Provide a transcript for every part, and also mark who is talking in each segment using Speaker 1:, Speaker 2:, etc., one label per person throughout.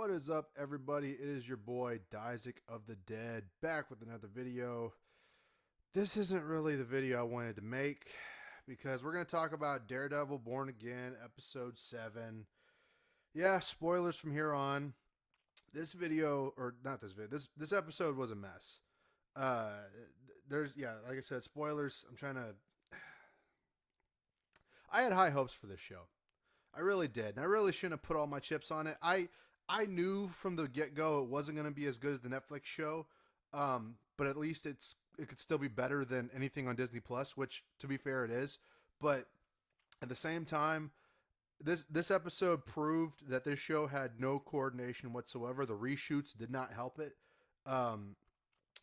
Speaker 1: What is up, everybody? It is your boy, Isaac of the Dead, back with another video. This isn't really the video I wanted to make because we're going to talk about Daredevil Born Again, episode 7. Yeah, spoilers from here on. This video, or not this video, this episode was a mess. Uh, like I said, spoilers. I had high hopes for this show. I really did. And I really shouldn't have put all my chips on it. I knew from the get go it wasn't going to be as good as the Netflix show, but at least it could still be better than anything on Disney Plus, which to be fair it is. But at the same time, this episode proved that this show had no coordination whatsoever. The reshoots did not help it. Um,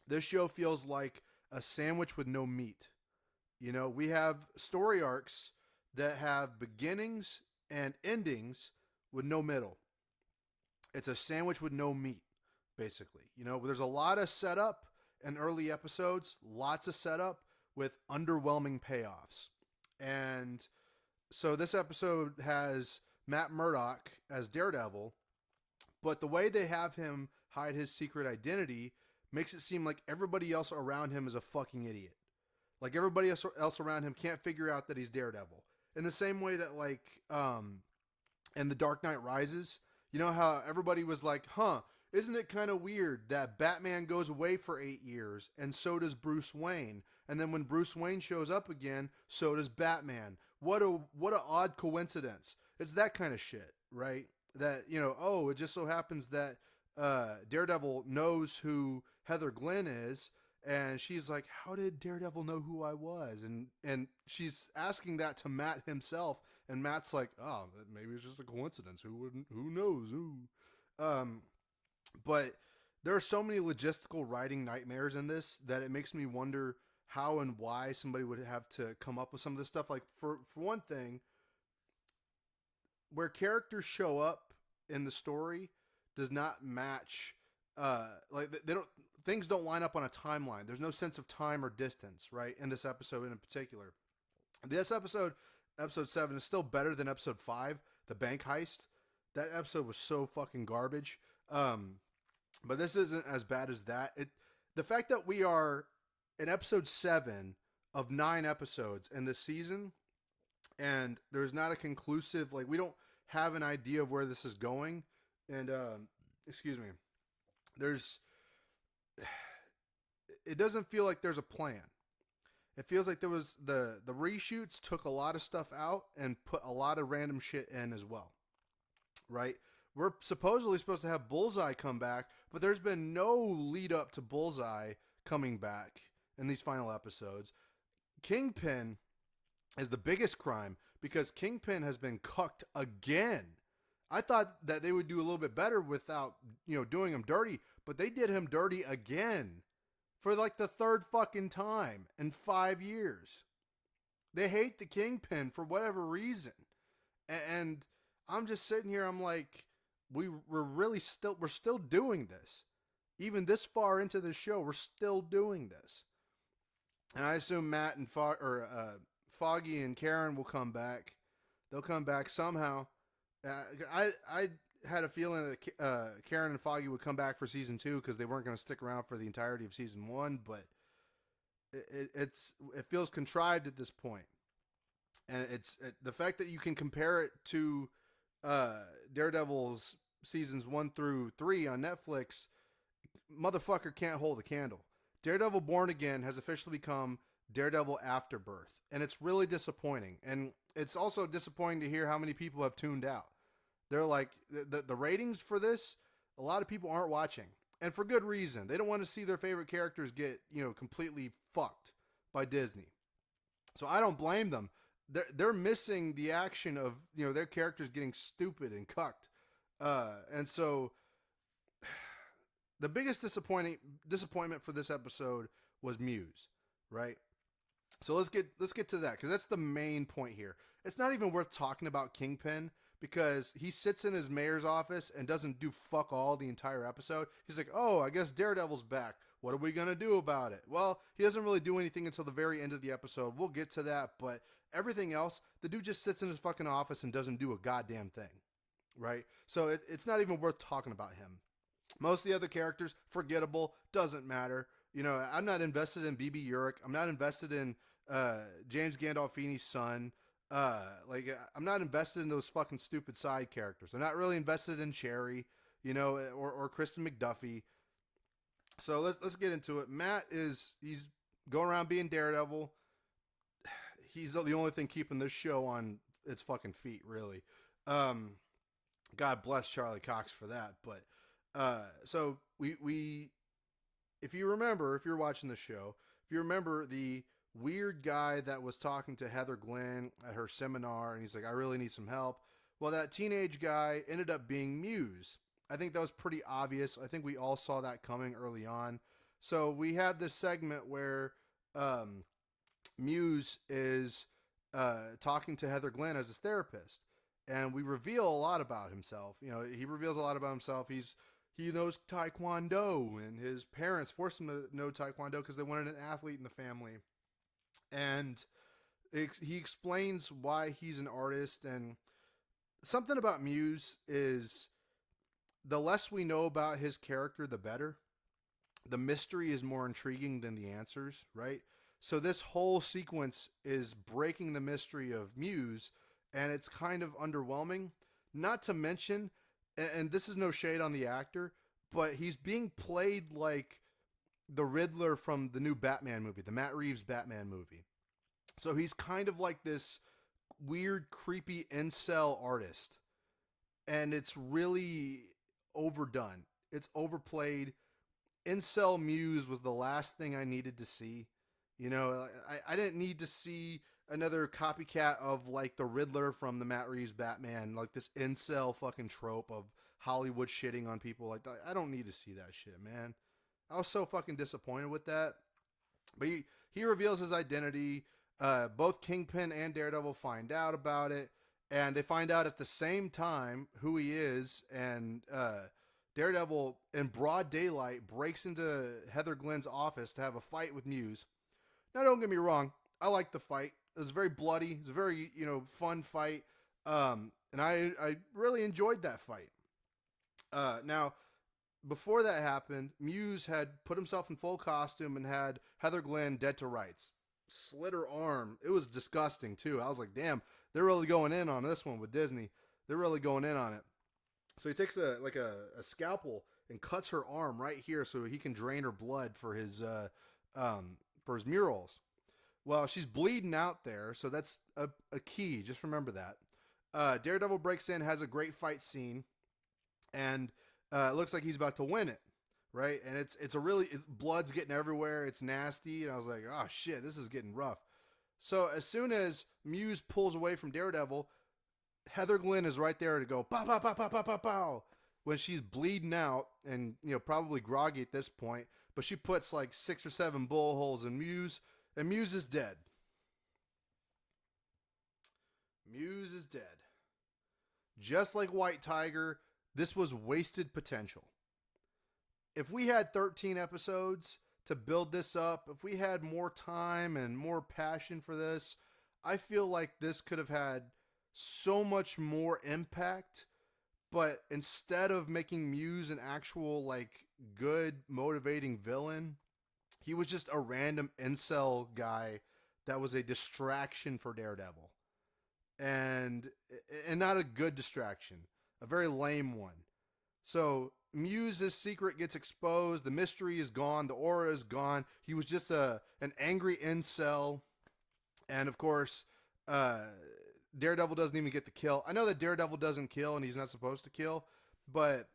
Speaker 1: this show feels like a sandwich with no meat. You know, we have story arcs that have beginnings and endings with no middle. It's a sandwich with no meat, basically. You know, there's a lot of setup in early episodes, lots of setup with underwhelming payoffs. And so this episode has Matt Murdock as Daredevil, but the way they have him hide his secret identity makes it seem like everybody else around him is a fucking idiot. Like everybody else around him can't figure out that he's Daredevil. In the same way that in The Dark Knight Rises, you know how everybody was like, isn't it kind of weird that Batman goes away for 8 years and so does Bruce Wayne? And then when Bruce Wayne shows up again, so does Batman. What a odd coincidence. It's that kind of shit, right? That, it just so happens that Daredevil knows who Heather Glenn is, and she's like, how did Daredevil know who I was? And she's asking that to Matt himself, and Matt's like, oh, maybe it's just a coincidence. Who knows? But there are so many logistical writing nightmares in this that it makes me wonder how and why somebody would have to come up with some of this stuff. Like for one thing, where characters show up in the story does not match. They don't, things don't line up on a timeline. There's no sense of time or distance, right? In this episode in particular, this episode 7, is still better than episode 5, the bank heist. That episode was so fucking garbage. But this isn't as bad as that. The fact that we are in episode 7 of 9 episodes in this season, and there's not a conclusive, we don't have an idea of where this is going. And excuse me, it doesn't feel like there's a plan. It feels like there was the reshoots took a lot of stuff out and put a lot of random shit in as well, right? We're supposedly supposed to have Bullseye come back, but there's been no lead up to Bullseye coming back in these final episodes. Kingpin is the biggest crime because Kingpin has been cucked again. I thought that they would do a little bit better without, doing him dirty, but they did him dirty again for like the third fucking time in 5 years. They hate the Kingpin for whatever reason. And I'm just sitting here, I'm like, we're still doing this. Even this far into the show, we're still doing this. And I assume Matt and Foggy and Karen will come back. They'll come back somehow. I had a feeling that Karen and Foggy would come back for season 2 because they weren't going to stick around for the entirety of season 1, but it feels contrived at this point. And the fact that you can compare it to Daredevil's seasons 1 through 3 on Netflix, motherfucker can't hold a candle. Daredevil Born Again has officially become Daredevil Afterbirth, and it's really disappointing. And it's also disappointing to hear how many people have tuned out. They're like, the ratings for this, a lot of people aren't watching, and for good reason. They don't want to see their favorite characters get, completely fucked by Disney. So I don't blame them. They're missing the action of, their characters getting stupid and cucked. And so the biggest disappointment for this episode was Muse, right? So let's get to that, because that's the main point here. It's not even worth talking about Kingpin because he sits in his mayor's office and doesn't do fuck all the entire episode. He's like, oh, I guess Daredevil's back. What are we going to do about it? Well, he doesn't really do anything until the very end of the episode. We'll get to that, but everything else, the dude just sits in his fucking office and doesn't do a goddamn thing. right? So it's not even worth talking about him. Most of the other characters, forgettable, doesn't matter. You know, I'm not invested in BB Urich. I'm not invested in James Gandolfini's son. I'm not invested in those fucking stupid side characters. I'm not really invested in Cherry, you know, or Kristen McDuffie. So let's get into it. Matt he's going around being Daredevil. He's the only thing keeping this show on its fucking feet, really. Um, God bless Charlie Cox for that. But so we if you remember, if you're watching the show, if you remember the weird guy that was talking to Heather Glenn at her seminar, and he's like, "I really need some help." Well, that teenage guy ended up being Muse. I think that was pretty obvious. I think we all saw that coming early on. So we have this segment where um, Muse is talking to Heather Glenn as his therapist, and we reveal a lot about himself. You know, he reveals a lot about himself. He knows Taekwondo, and his parents forced him to know Taekwondo because they wanted an athlete in the family. And he explains why he's an artist. And something about Muse is the less we know about his character, the better. The mystery is more intriguing than the answers, right? So this whole sequence is breaking the mystery of Muse, and it's kind of underwhelming. Not to mention, and this is no shade on the actor, but he's being played like the Riddler from the new Batman movie, the Matt Reeves Batman movie. So he's kind of like this weird, creepy incel artist, and it's really overdone. It's overplayed. Incel Muse was the last thing I needed to see. You know, I didn't need to see another copycat of like the Riddler from the Matt Reeves Batman, like this incel fucking trope of Hollywood shitting on people like that. I don't need to see that shit, man. I was so fucking disappointed with that. But he reveals his identity. Both Kingpin and Daredevil find out about it, and they find out at the same time who he is. And Daredevil, in broad daylight, breaks into Heather Glenn's office to have a fight with Muse. Now, don't get me wrong, I liked the fight. It was very bloody. It was a very fun fight, and I really enjoyed that fight. Now, before that happened, Muse had put himself in full costume and had Heather Glenn dead to rights. Slit her arm. It was disgusting too. I was like, damn, they're really going in on this one with Disney. They're really going in on it. So he takes a scalpel and cuts her arm right here so he can drain her blood for his murals. Well, she's bleeding out there, so that's a key. Just remember that. Daredevil breaks in, has a great fight scene, and it looks like he's about to win it, right? And blood's getting everywhere. It's nasty, and I was like, oh shit, this is getting rough. So as soon as Muse pulls away from Daredevil, Heather Glenn is right there to go pow pow pow pow pow pow pow when she's bleeding out and probably groggy at this point, but she puts like 6 or 7 bullet holes in Muse, and Muse is dead. Muse is dead. Just like White Tiger, this was wasted potential. If we had 13 episodes to build this up, if we had more time and more passion for this, I feel like this could have had so much more impact. But instead of making Muse an actual like good motivating villain, he was just a random incel guy that was a distraction for Daredevil. And not a good distraction, a very lame one. So Muse's secret gets exposed, the mystery is gone, the aura is gone. He was just an angry incel, and of course, Daredevil doesn't even get the kill. I know that Daredevil doesn't kill, and he's not supposed to kill, but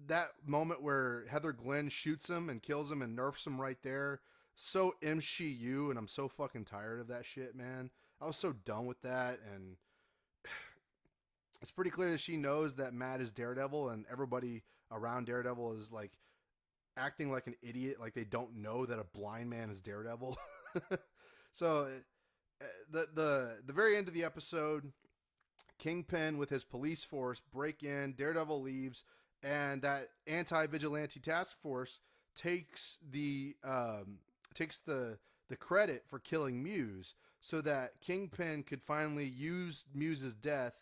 Speaker 1: that moment where Heather Glenn shoots him and kills him and nerfs him right there, so MCU, and I'm so fucking tired of that shit, man. I was so done with that, and it's pretty clear that she knows that Matt is Daredevil, and everybody around Daredevil is like acting like an idiot, like they don't know that a blind man is Daredevil. So the very end of the episode, Kingpin with his police force break in, Daredevil leaves, and that anti-vigilante task force takes the credit for killing Muse, so that Kingpin could finally use Muse's death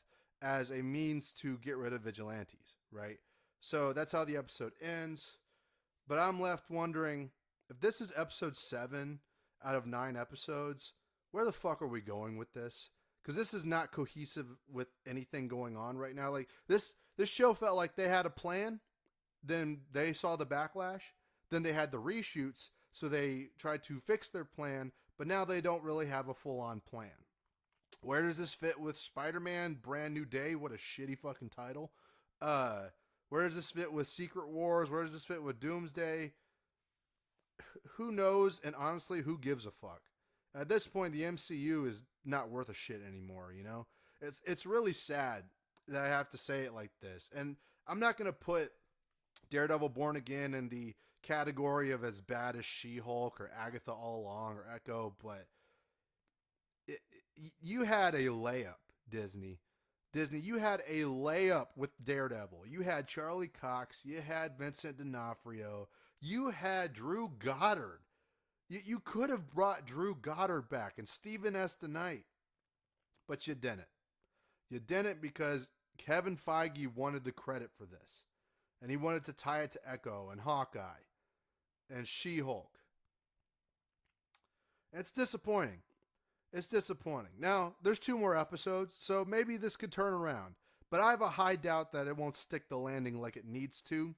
Speaker 1: as a means to get rid of vigilantes, right? So that's how the episode ends. But I'm left wondering if this is episode 7 out of 9 episodes, where the fuck are we going with this? Because this is not cohesive with anything going on right now. Like this show felt like they had a plan, then they saw the backlash, then they had the reshoots, so they tried to fix their plan, but now they don't really have a full-on plan. Where does this fit with Spider-Man Brand New Day? What a shitty fucking title. Where does this fit with Secret Wars? Where does this fit with Doomsday? Who knows? And honestly, who gives a fuck? At this point, the MCU is not worth a shit anymore, you know? It's really sad that I have to say it like this. And I'm not going to put Daredevil Born Again in the category of as bad as She-Hulk or Agatha All Along or Echo, but you had a layup, Disney. Disney, you had a layup with Daredevil. You had Charlie Cox. You had Vincent D'Onofrio. You had Drew Goddard. You could have brought Drew Goddard back and Stephen S. DeKnight, but you didn't. You didn't because Kevin Feige wanted the credit for this. And he wanted to tie it to Echo and Hawkeye and She-Hulk. It's disappointing. It's disappointing. Now, there's 2 more episodes, so maybe this could turn around. But I have a high doubt that it won't stick the landing like it needs to.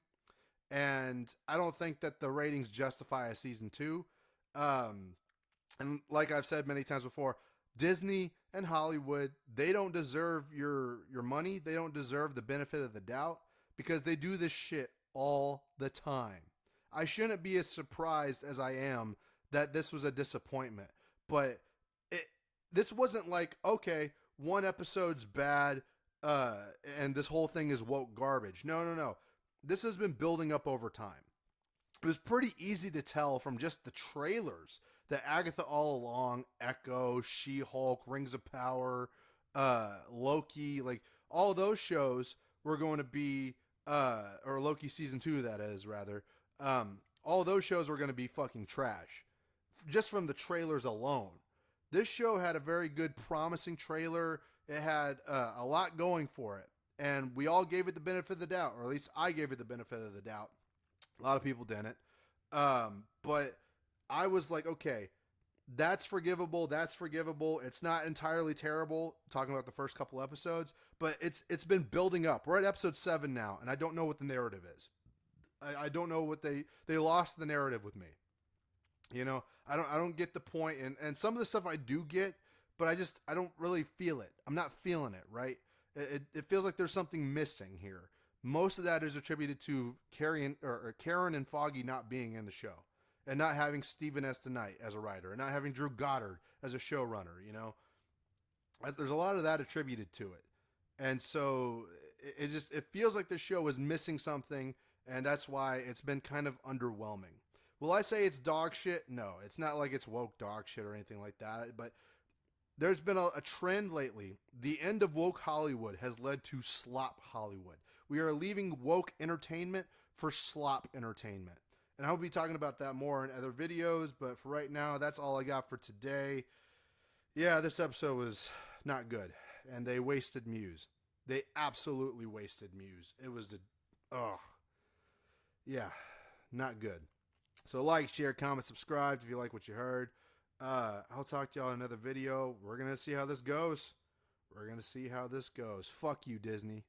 Speaker 1: And I don't think that the ratings justify a season 2. And like I've said many times before, Disney and Hollywood, they don't deserve your money. They don't deserve the benefit of the doubt because they do this shit all the time. I shouldn't be as surprised as I am that this was a disappointment. But this wasn't like, okay, one episode's bad, and this whole thing is woke garbage. No. This has been building up over time. It was pretty easy to tell from just the trailers that Agatha All Along, Echo, She-Hulk, Rings of Power, Loki, like all those shows were going to be, or Loki season 2, that is, rather. All those shows were going to be fucking trash. Just from the trailers alone. This show had a very good, promising trailer. It had a lot going for it. And we all gave it the benefit of the doubt, or at least I gave it the benefit of the doubt. A lot of people didn't. But I was like, okay, that's forgivable. That's forgivable. It's not entirely terrible, talking about the first couple episodes, but it's been building up. We're at episode 7 now, and I don't know what the narrative is. I don't know what they lost the narrative with me. You know, I don't get the point, and some of the stuff I do get, but I don't really feel it. I'm not feeling it, right? It feels like there's something missing here. Most of that is attributed to Karen and Foggy not being in the show, and not having Stephen S. DeKnight as a writer, and not having Drew Goddard as a showrunner. You know, there's a lot of that attributed to it, and so it feels like the show is missing something, and that's why it's been kind of underwhelming. Will I say it's dog shit? No, it's not like it's woke dog shit or anything like that. But there's been a trend lately. The end of woke Hollywood has led to slop Hollywood. We are leaving woke entertainment for slop entertainment. And I'll be talking about that more in other videos. But for right now, that's all I got for today. Yeah, this episode was not good. And they wasted Muse. They absolutely wasted Muse. It was yeah, not good. So like, share, comment, subscribe if you like what you heard. I'll talk to y'all in another video. We're going to see how this goes. Fuck you, Disney.